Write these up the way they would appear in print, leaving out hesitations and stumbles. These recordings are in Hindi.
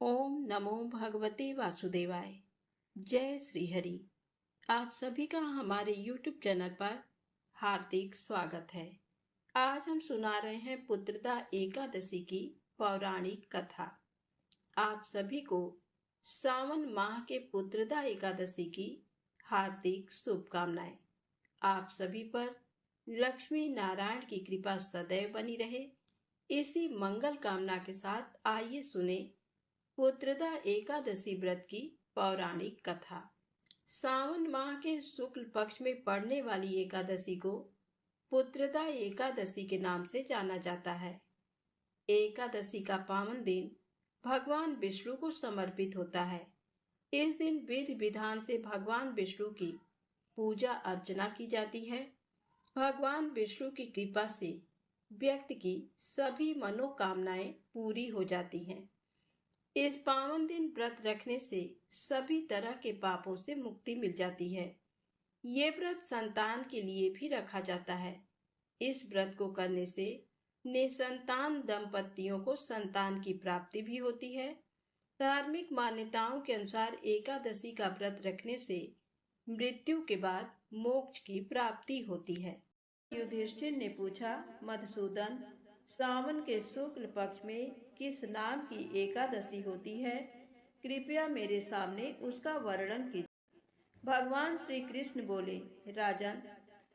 ओम नमो भगवते वासुदेवाय। जय श्री हरि। आप सभी का हमारे YouTube चैनल पर हार्दिक स्वागत है। आज हम सुना रहे हैं पुत्रदा एकादशी की पौराणिक कथा। आप सभी को सावन माह के पुत्रदा एकादशी की हार्दिक शुभकामनाएं। आप सभी पर लक्ष्मी नारायण की कृपा सदैव बनी रहे, इसी मंगल कामना के साथ आइए सुने पुत्रदा एकादशी व्रत की पौराणिक कथा। सावन माह के शुक्ल पक्ष में पड़ने वाली एकादशी को पुत्रदा एकादशी के नाम से जाना जाता है। एकादशी का पावन दिन भगवान विष्णु को समर्पित होता है। इस दिन विधि विधान से भगवान विष्णु की पूजा अर्चना की जाती है। भगवान विष्णु की कृपा से व्यक्ति की सभी मनोकामनाएं पूरी हो जाती हैं। इस पावन दिन व्रत रखने से सभी तरह के पापों से मुक्ति मिल जाती है। ये व्रत संतान के लिए भी रखा जाता है। इस व्रत को करने से निसंतान दंपतियों को संतान की प्राप्ति भी होती है। धार्मिक मान्यताओं के अनुसार एकादशी का व्रत रखने से मृत्यु के बाद मोक्ष की प्राप्ति होती है। युधिष्ठिर ने पूछा, मधुसूदन, सावन के शुक्ल पक्ष में किस नाम की एकादशी होती है? कृपया मेरे सामने उसका वर्णन कीजिए। भगवान श्री कृष्ण बोले, राजन,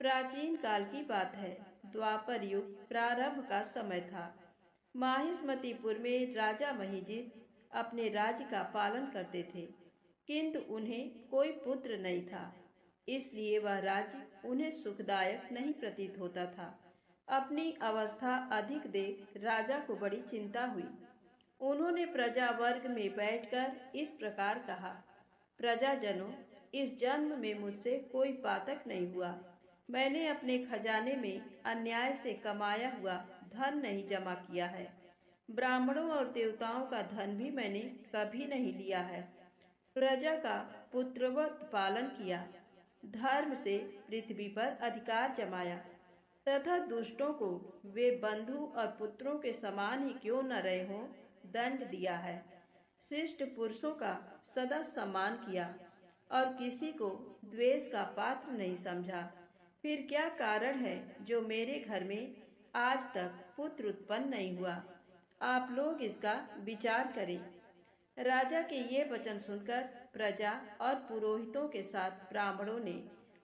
प्राचीन काल की बात है। द्वापर युग प्रारंभ का समय था। माहिष्मतीपुर में राजा महिजित अपने राज्य का पालन करते थे, किंतु उन्हें कोई पुत्र नहीं था। इसलिए वह राज्य उन्हें सुखदायक नहीं प्रतीत होता था। अपनी अवस्था अधिक देख राजा को बड़ी चिंता हुई। उन्होंने प्रजा वर्ग में बैठकर इस प्रकार कहा, प्रजाजनों, इस जन्म में मुझसे कोई पातक नहीं हुआ। मैंने अपने खजाने में अन्याय से कमाया हुआ धन नहीं जमा किया है। ब्राह्मणों और देवताओं का धन भी मैंने कभी नहीं लिया है। प्रजा का पुत्रवत पालन किया, धर्म से पृथ्वी पर अधिकार जमाया तथा दुष्टों को वे बंधु और पुत्रों के समान ही क्यों न रहे हों, दंड दिया है। शिष्ट पुरुषों का सदा सम्मान किया और किसी को द्वेष का पात्र नहीं समझा। फिर क्या कारण है जो मेरे घर में आज तक पुत्र उत्पन्न नहीं हुआ? आप लोग इसका विचार करें। राजा के ये वचन सुनकर प्रजा और पुरोहितों के साथ ब्राह्मणों ने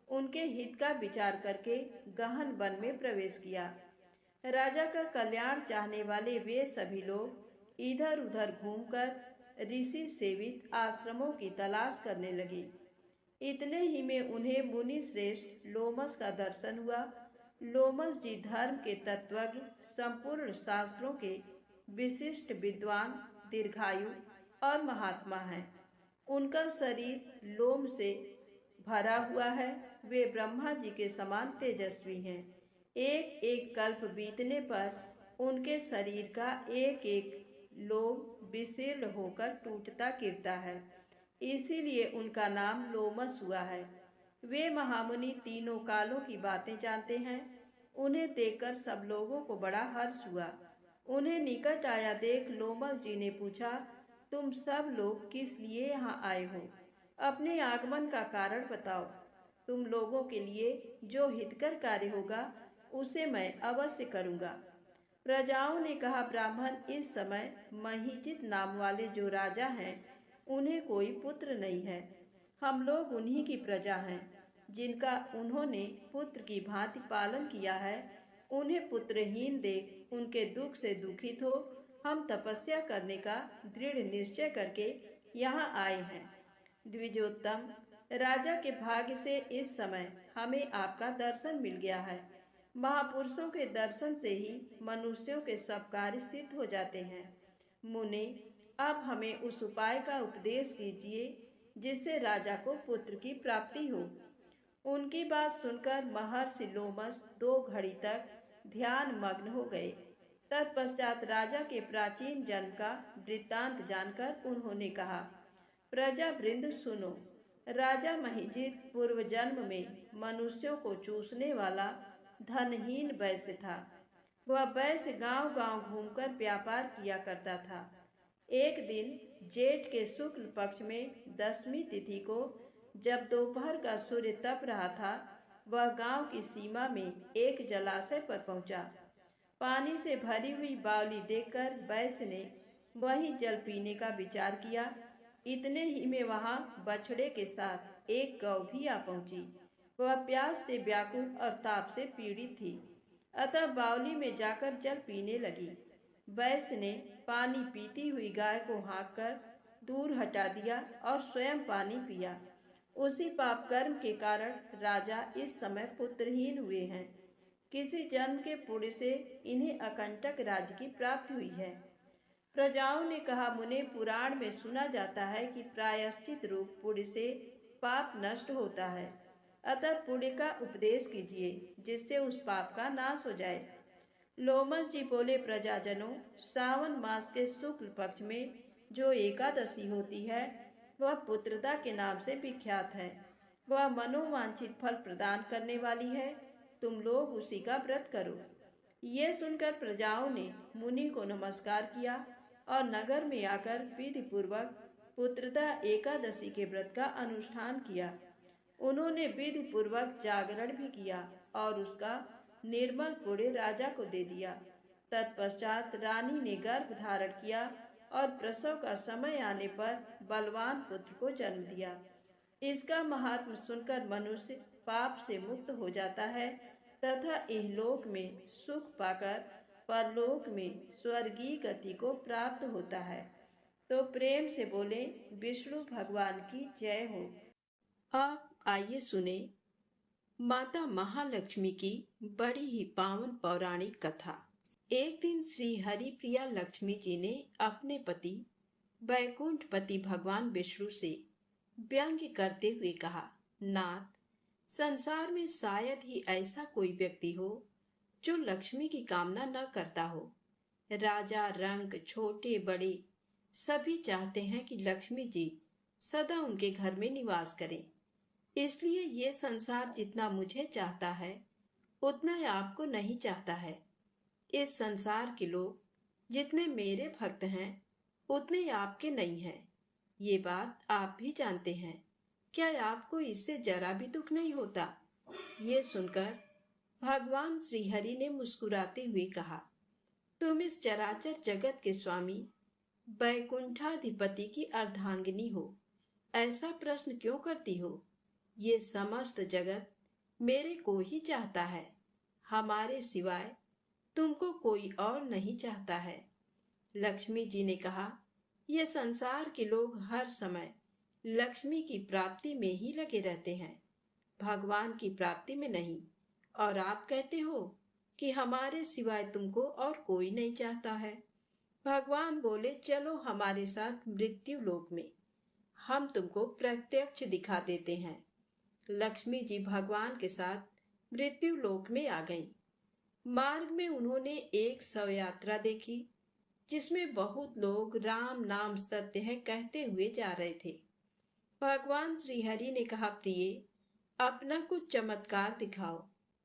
उनके हित का विचार करके गहन वन में प्रवेश किया। राजा का कल्याण चाहने वाले वे सभी लोग इधर उधर घूमकर ऋषि सेवित आश्रमों की तलाश करने लगे। इतने ही में उन्हें मुनि श्रेष्ठ लोमस का दर्शन हुआ। लोमस जी धर्म के तत्वज्ञ, संपूर्ण शास्त्रों के विशिष्ट विद्वान, दीर्घायु और महात्मा हैं। उनका शरीर लोम से भरा हुआ है। वे ब्रह्मा जी के समान तेजस्वी हैं। एक एक कल्प बीतने पर उनके शरीर का एक एक लोम विशीर्ण होकर टूटता गिरता है, इसीलिए उनका नाम लोमस हुआ है। वे महामुनि तीनों कालों की बातें जानते हैं। उन्हें देखकर सब लोगों को बड़ा हर्ष हुआ। उन्हें निकट आया देख लोमस जी ने पूछा, तुम सब लोग किस लिए यहाँ आए हो? अपने आगमन का कारण बताओ। तुम लोगों के लिए जो हितकर कार्य होगा उसे मैं अवश्य करूँगा। प्रजाओं ने कहा, ब्राह्मण, इस समय महिजित नाम वाले जो राजा हैं उन्हें कोई पुत्र नहीं है। हम लोग उन्हीं की प्रजा हैं, जिनका उन्होंने पुत्र की भांति पालन किया है। उन्हें पुत्रहीन देख उनके दुख से दुखित हो हम तपस्या करने का दृढ़ निश्चय करके यहाँ आए हैं। द्विजोत्तम, राजा के भाग्य से इस समय हमें आपका दर्शन मिल गया है। महापुरुषों के दर्शन से ही मनुष्यों के सब कार्य सिद्ध हो जाते हैं। मुने, अब हमें उस उपाय का उपदेश कीजिए जिससे राजा को पुत्र की प्राप्ति हो। उनकी बात सुनकर महर्षि लोमस 2 घड़ी तक ध्यान मग्न हो गए। तत्पश्चात राजा के प्राचीन जन्म का वृत्तांत जानकर उन्होंने कहा, प्रजा वृंद सुनो। राजा महिजित पूर्व जन्म में मनुष्यों को चूसने वाला धनहीन वैश्य था। वह वैश्य गांव गांव घूमकर व्यापार किया करता था। एक दिन जेठ के शुक्ल पक्ष में 10वीं तिथि को जब दोपहर का सूर्य तप रहा था, वह गांव की सीमा में एक जलाशय पर पहुंचा। पानी से भरी हुई बावली देखकर वैश्य ने वही जल पीने का विचार किया। इतने ही में वहां बछड़े के साथ एक गौ भी आ पहुंची। वह प्यास से व्याकुल और ताप से पीड़ित थी, अतः बावली में जाकर जल पीने लगी। वैश्य ने पानी पीती हुई गाय को हाँककर दूर हटा दिया और स्वयं पानी पिया। उसी पाप कर्म के कारण राजा इस समय पुत्रहीन हुए हैं। किसी जन्म के पुण्य से इन्हें अकंटक राज्य की प्राप्ति हुई है। प्रजाओं ने कहा, मुने, पुराण में सुना जाता है कि प्रायश्चित रूप पुण्य से पाप नष्ट होता है, अतः पुण्य का उपदेश कीजिए जिससे उस पाप का नाश हो जाए। लोमस जी बोले, प्रजाजनों, सावन मास के शुक्ल पक्ष में जो एकादशी होती है वह पुत्रदा के नाम से विख्यात है। वह मनोवांछित फल प्रदान करने वाली है। तुम लोग उसी का व्रत करो। ये सुनकर प्रजाओं ने मुनि को नमस्कार किया और नगर में आकर विधि पूर्वक पुत्रदा एकादशी के व्रत का अनुष्ठान किया। उन्होंने विधि पूर्वक जागरण भी किया और उसका निर्मल पुण्य राजा को दे दिया। तत्पश्चात रानी ने गर्भ धारण किया और प्रसव का समय आने पर बलवान पुत्र को जन्म दिया। इसका महात्म सुनकर मनुष्य पाप से मुक्त हो जाता है तथा इहलोक में सुख पाकर परलोक में स्वर्गीय गति को प्राप्त होता है। तो प्रेम से बोले, विष्णु भगवान की जय हो। अब आइए सुने माता महालक्ष्मी की बड़ी ही पावन पौराणिक कथा। एक दिन श्री हरिप्रिया लक्ष्मी जी ने अपने पति वैकुंठपति भगवान विष्णु से व्यंग्य करते हुए कहा, नाथ, संसार में शायद ही ऐसा कोई व्यक्ति हो जो लक्ष्मी की कामना न करता हो। राजा, रंक, छोटे बड़े सभी चाहते हैं कि लक्ष्मी जी सदा उनके घर में निवास करें। इसलिए ये संसार जितना मुझे चाहता है उतना आपको नहीं चाहता है। इस संसार के लोग जितने मेरे भक्त हैं उतने आपके नहीं हैं। ये बात आप भी जानते हैं। क्या आपको इससे जरा भी दुख नहीं होता? ये सुनकर भगवान श्रीहरि ने मुस्कुराते हुए कहा, तुम इस चराचर जगत के स्वामी वैकुंठाधिपति की अर्धांगिनी हो, ऐसा प्रश्न क्यों करती हो? ये समस्त जगत मेरे को ही चाहता है, हमारे सिवाय तुमको कोई और नहीं चाहता है। लक्ष्मी जी ने कहा, यह संसार के लोग हर समय लक्ष्मी की प्राप्ति में ही लगे रहते हैं, भगवान की प्राप्ति में नहीं। और आप कहते हो कि हमारे सिवाय तुमको और कोई नहीं चाहता है। भगवान बोले, चलो हमारे साथ मृत्यु लोक में, हम तुमको प्रत्यक्ष दिखा देते हैं। लक्ष्मी जी भगवान के साथ मृत्यु लोक में आ गईं। मार्ग में उन्होंने एक शव यात्रा देखी जिसमें बहुत लोग राम नाम सत्य है कहते हुए जा रहे थे। भगवान श्रीहरि ने कहा, प्रिय, अपना कुछ चमत्कार दिखाओ।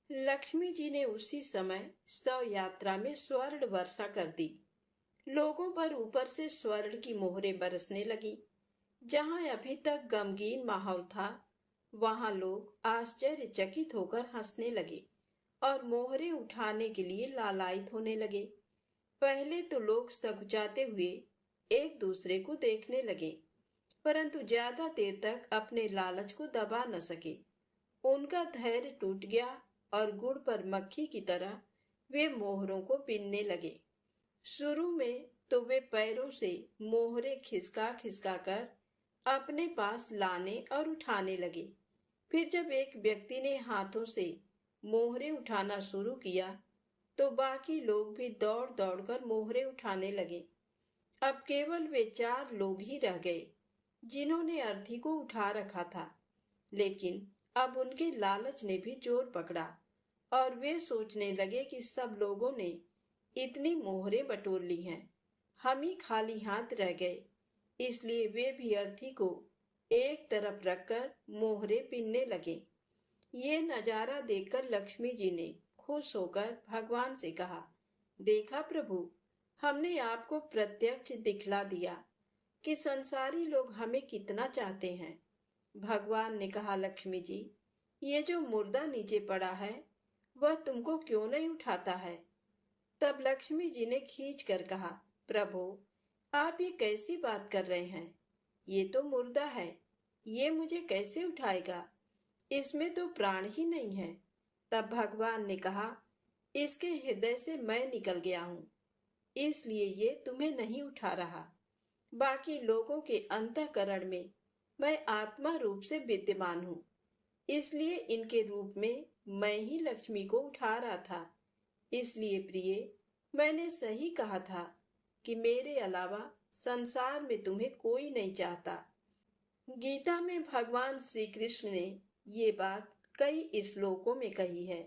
लक्ष्मी जी ने उसी समय शव यात्रा में स्वर्ण वर्षा कर दी। लोगों पर ऊपर से स्वर्ण की मोहरें बरसने लगी। जहां अभी तक गमगीन माहौल था वहां लोग आश्चर्यचकित होकर हंसने लगे और मोहरें उठाने के लिए लालायित होने लगे। पहले तो लोग सकुचाते हुए एक दूसरे को देखने लगे, परंतु ज्यादा देर तक अपने लालच को दबा न सके। उनका धैर्य टूट गया और गुड़ पर मक्खी की तरह वे मोहरों को बीनने लगे। शुरू में तो वे पैरों से मोहरे खिसका खिसका कर अपने पास लाने और उठाने लगे। फिर जब एक व्यक्ति ने हाथों से मोहरे उठाना शुरू किया तो बाकी लोग भी दौड़ दौड़ कर मोहरे उठाने लगे। अब केवल वे 4 लोग ही रह गए जिन्होंने अर्थी को उठा रखा था, लेकिन अब उनके लालच ने भी जोर पकड़ा और वे सोचने लगे कि सब लोगों ने इतनी मोहरें बटोर ली हैं, हम ही खाली हाथ रह गए। इसलिए वे भी अर्थी को एक तरफ रखकर मोहरे बीनने लगे। ये नजारा देखकर लक्ष्मी जी ने खुश होकर भगवान से कहा, देखा प्रभु, हमने आपको प्रत्यक्ष दिखला दिया कि संसारी लोग हमें कितना चाहते हैं। भगवान ने कहा, लक्ष्मी जी, ये जो मुर्दा नीचे पड़ा है वह तुमको क्यों नहीं उठाता है? तब लक्ष्मी जी ने खींच कर कहा, प्रभु, आप ये कैसी बात कर रहे हैं? ये तो मुर्दा है, ये मुझे कैसे उठाएगा? इसमें तो प्राण ही नहीं है। तब भगवान ने कहा, इसके हृदय से मैं निकल गया हूँ, इसलिए ये तुम्हें नहीं उठा रहा। बाकी लोगों के अंतःकरण में मैं आत्मा रूप से विद्यमान हूँ, इसलिए इनके रूप में मैं ही लक्ष्मी को उठा रहा था। इसलिए प्रिय, मैंने सही कहा था कि मेरे अलावा संसार में तुम्हें कोई नहीं चाहता। गीता में भगवान श्री कृष्ण ने ये बात कई श्लोकों में कही है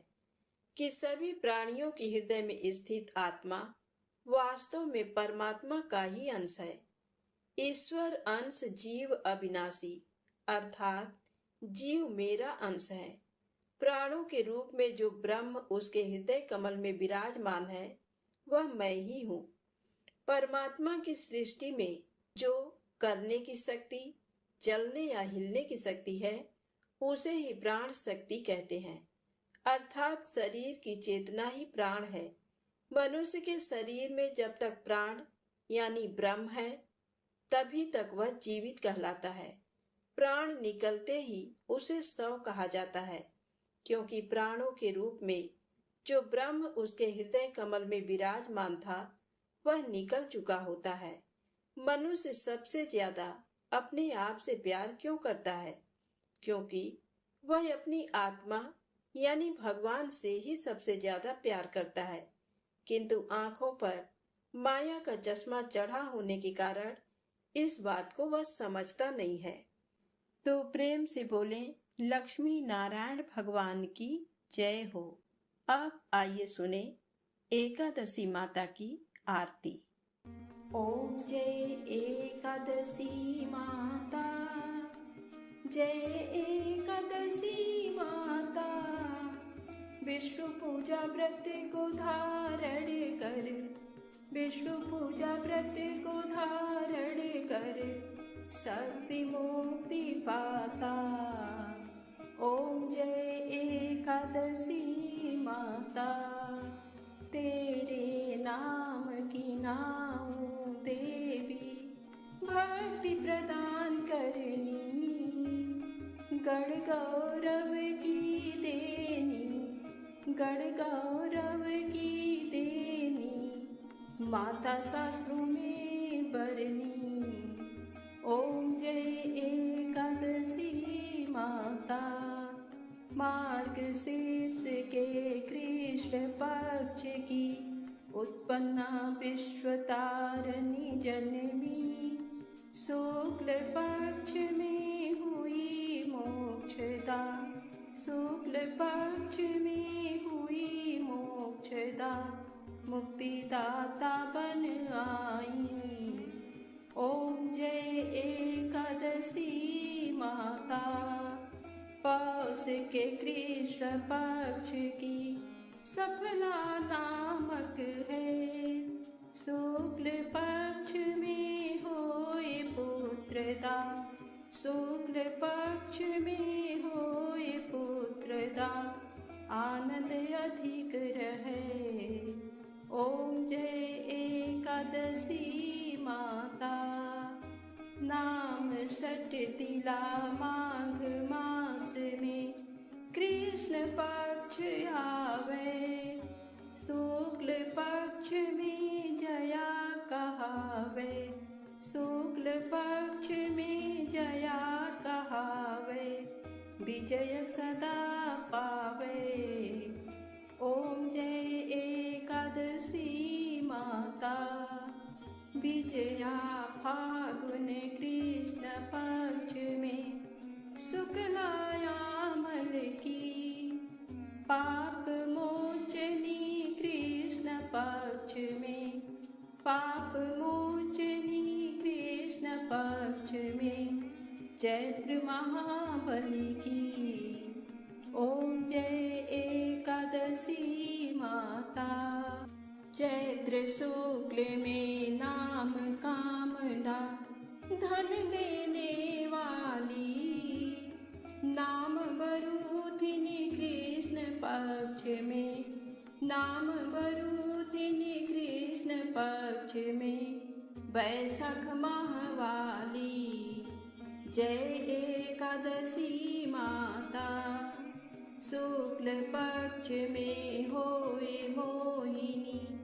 कि सभी प्राणियों के हृदय में स्थित आत्मा वास्तव में परमात्मा का ही अंश है। ईश्वर अंश जीव अविनाशी, अर्थात जीव मेरा अंश है। प्राणों के रूप में जो ब्रह्म उसके हृदय कमल में विराजमान है वह मैं ही हूँ। परमात्मा की सृष्टि में जो करने की शक्ति, चलने या हिलने की शक्ति है, उसे ही प्राण शक्ति कहते हैं, अर्थात शरीर की चेतना ही प्राण है। मनुष्य के शरीर में जब तक प्राण यानी ब्रह्म है, तभी तक वह जीवित कहलाता है। प्राण निकलते ही उसे शव कहा जाता है, क्योंकि प्राणों के रूप में जो ब्रह्म उसके हृदय कमल में विराजमान था वह निकल चुका होता है। मनुष्य सबसे ज्यादा अपने आप से प्यार क्यों करता है? क्योंकि वह अपनी आत्मा यानी भगवान से ही सबसे ज्यादा प्यार करता है, किंतु आंखों पर माया का चश्मा चढ़ा होने के कारण इस बात को वह समझता नहीं है। तो प्रेम से बोले, लक्ष्मी नारायण भगवान की जय हो। अब आइए सुने एकादशी माता की आरती। ओम जय एकादशी माता, जय एकादशी माता। विष्णु पूजा व्रत को धारण कर, विष्णु पूजा व्रत को धारण कर, शक्ति मुक्ति पाता। ओम जय एकादशी माता, तेरे नाम की नाऊं देवी, भक्ति प्रदान करनी, गण गौरव की देनी, गण गौरव की देनी, माता शास्त्रों में बरनी। ओम जय एकादशी माता, मार्गशीर्ष के कृष्ण पक्ष की उत्पन्ना विश्वतारिणी जन्मी, शुक्ल पक्ष में हुई मोक्षदा, शुक्ल पक्ष में हुई मोक्षदा, मुक्तिदाता बन आई। ओम जय एकादशी माता, पौष के कृष्ण पक्ष की सफला नामक है, शुक्ल पक्ष में होए पुत्रदा, शुक्ल पक्ष में होए पुत्रदा, आनंद अधिक रहे। ओम जय एकादशी माता, नाम षट तिला माघ मास में कृष्ण पक्ष आवे, शुक्ल पक्ष में जया कहावे, शुक्ल पक्ष में जया कहावे, विजय सदा पावे। ओम जय एकादशी माता, विजया फागुन कृष्ण पक्ष में शुक्लायामल की, पाप मोचनी कृष्ण पक्ष में, पाप मोचनी कृष्ण पक्ष में, चैत्र महाबली की। ओम जय एकादशी माता, चैत्र शुक्ल में नाम कामदा, धन देने वाली, नाम बरूथिनी कृष्ण पक्ष में, नाम बरूथिनी कृष्ण पक्ष में, बैसाख माह वाली, जय एकादशी माता। शुक्ल पक्ष में होए मोहिनी,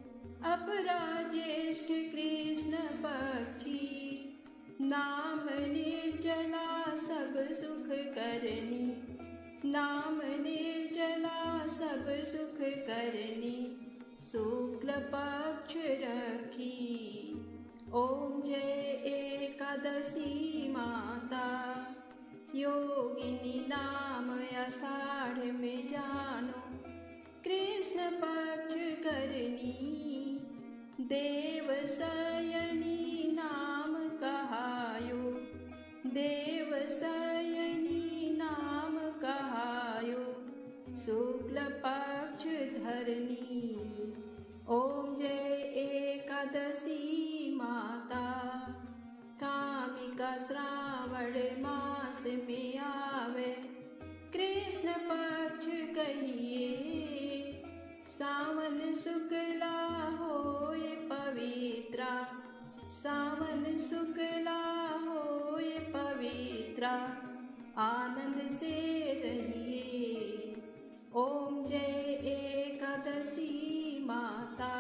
अपरा ज्येष्ठ कृष्ण पक्षी, नाम निर्जला सब सुख करनी, नाम निर्जला सब सुख करनी, शुक्ल पक्ष रखी। ओम जय एकादशी माता। योगिनी नाम आषाढ़ में जानो, कृष्ण पक्ष करनी, देव शयनी नाम कहायो, देव शयनी नाम कहायो, शुक्ल पक्ष धरनी। ओम जय एकादशी माता। कामिका श्रावण मास में आवे, कृष्ण पक्ष कहिए, सावन शुक्ला होए पवित्रा, सावन शुक्ला होए पवित्रा, आनंद से रहिए। ओम जय एकादशी माता।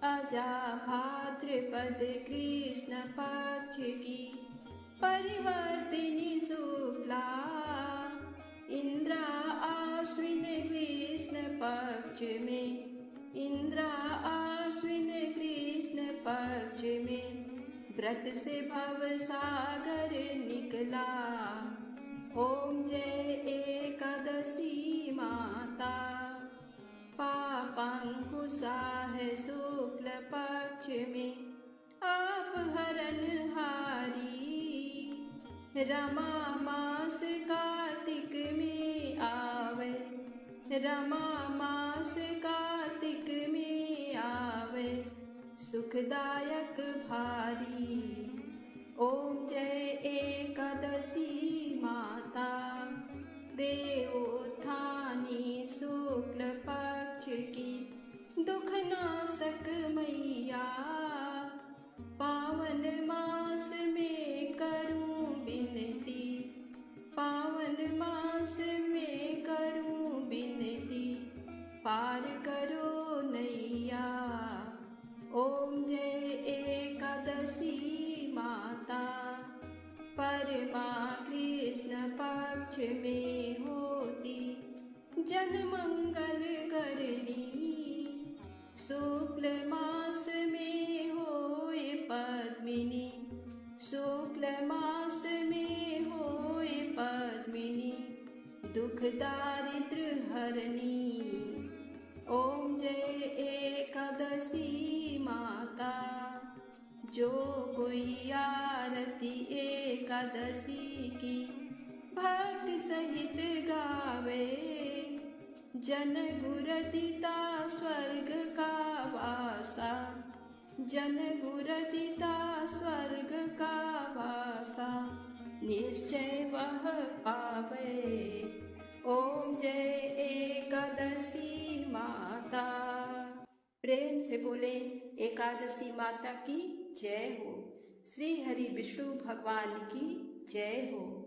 अजा भाद्रपद कृष्ण पक्ष की, परिवर्तिनी शुक्ला, इंद्रा आश्विन कृष्ण पक्ष में, इंद्रा आश्विन कृष्ण पक्ष में, व्रत से भव सागर निकला। ओम जय एकादशी माता। पापांकुशा है शुक्ल पक्ष में, आप हरन हारी, रमा मास कार्तिक में आवे, रमा मास कार्तिक में आवे, सुखदायक भारी। ओम जय एकादशी माता। देवोत्थानी शुक्ल पक्ष की, दुख नाशक मैया, पावन मास में करूं विनती, पावन मास में करूं विनती, पार करो नैया। ओम जय एकादशी माता। परमा कृष्ण पक्ष में होती, जन मंगल करनी, शुक्ल मास में होए पद्मिनी, शुक्ल मास में होए पद्मिनी, दुख दारिद्र हरनी। ओम जय एकादशी माता। जो कोई आरती एकादशी की, भक्ति सहित गावे, जन गुरदिता स्वर्ग का वासा, जन गुरदिता स्वर्ग का वासा, निश्चय वह पावे। ओम जय एकादशी माता। प्रेम से बोले एकादशी माता की जय हो। श्री हरि विष्णु भगवान की जय हो।